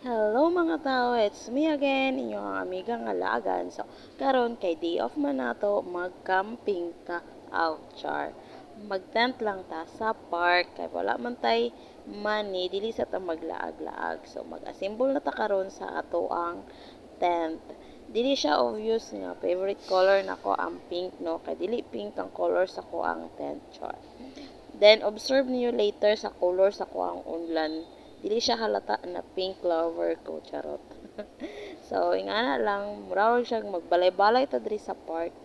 Hello mga tao, it's me again, inyong amigang alagan. So, karon kay day off man nato, mag-camping ta out char. Mag-tent lang ta sa park kay wala man tay money dili sa ta maglaag-laag. So, mag-assemble na ta karon sa ato ang tent. Dili siya obvious nga favorite color nako ang pink no, kay dili pink ang color sa ko ang tent char. Then observe niyo later sa color sa ko ang unlan. Dili siya halata na pink lover ko, charot. So, ingana lang, mura siya magbalay-balay ta diri sa park.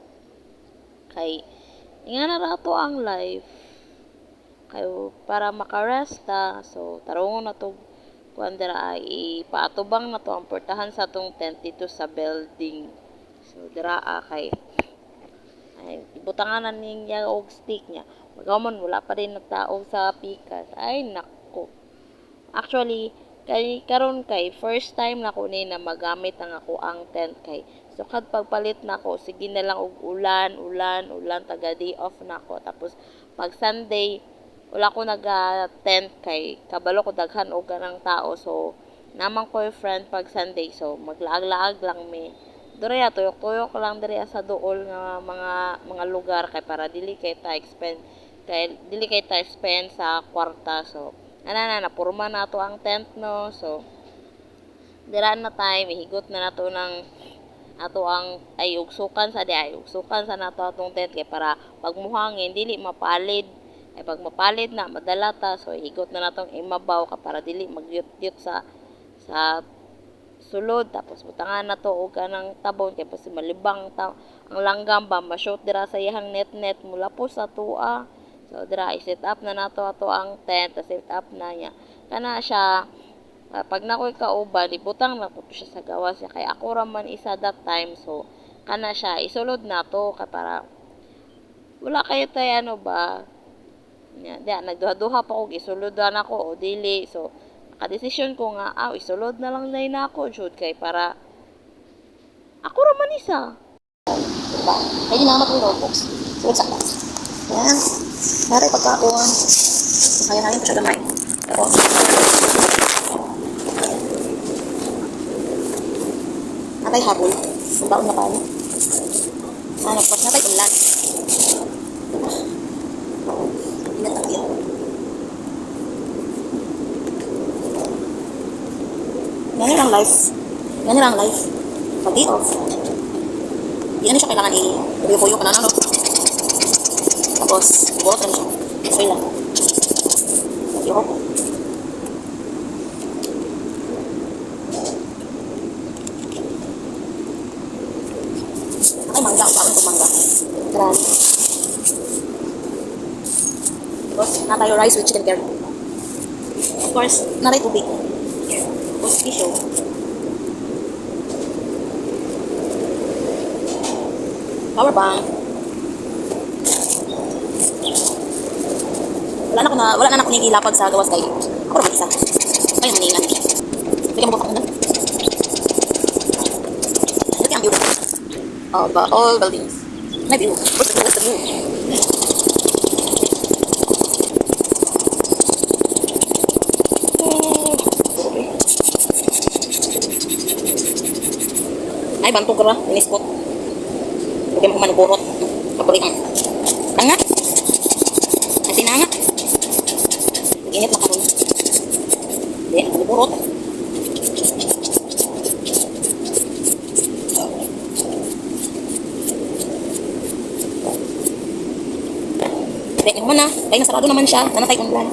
Kay, ingana rato ang life. Kay, para makarest ta, so, tarungon na to, kuan dira ay ipaatubang na to ang portahan sa tong tent dito sa building. So, dira kay, ay, ibutangan na niya og stick niya. Magamon, wala pa rin nagtaog sa pikas. Ay, nako. Actually, kay karon kay first time na ko ni na magamit ang ako ang tent kay so kad pagpalit na ko sige na lang og ulan taga day off na ko tapos pag Sunday wala ko naga tent kay kabalo ko daghan og ganang tao so namang ko yung friend pag Sunday so maglaag-laag lang mi diri tuyok-tuyok lang diri sa duol nga mga lugar kay para dili kay ta spend sa kwarta so napurma na to ang tent no so dira na time ihigot na nato ng ato ang ay ugsukan sa ugsukan sa nato atong tent kay para pag muhangin dili mapalid ay pag mapalid na madala ta so ihigot na natong imabaw ka para dili magyut-yut sa sulod tapos butangan na to og kanang tabon kay pasi malibang ta ang langgam ba ma-shoot dira sa iyang net mula po sa tua so dira i-set up na nato ato ang tent set up na niya kana siya pag nakoy kauban ibutang na ko siya sa gawas niya kay ako ra man isa that time so kana siya isulod nato kay para wala kayo tay ano ba niya nagduha-duha pa og isuludan ako o dili so desisyon ko nga isulod na lang dai nako jud kay para ako ra man isa diba? Kaya na matong notebooks. Sunod sa class. Yan. Naray pagkakuhan. Kaya namin pa siya gamay. Pero, natay habol. Ang baon na pa ano. Pas natay ulan. Ingat na yan. Ganyan ang life. Ganyan ang life. Pag day off. Hindi na siya kailangan i-puyo ka na no? Tapos, buot rin siya. Okay lang. Ayoko ko. Ay, mangga. Bakit ko mangga? Grabe. Tapos, natayo rice with chicken curry. Of course, naray tubig. Tapos, tissue. Power bank. Wala na ako nigilapag sa gawas kay ako rin isa. Kaya naningan. Bigyan mo ko na. Look ang view. All buildings. May view. What's the view? Ay, bantog ka ra. Inispot. Bigyan mo ko manuburot. Papulit ang tanga. Ang tinanga. Init na karoon. Hindi, manuburot. Pwede mo na. Kaya nasarado naman siya. Nanatay ulan.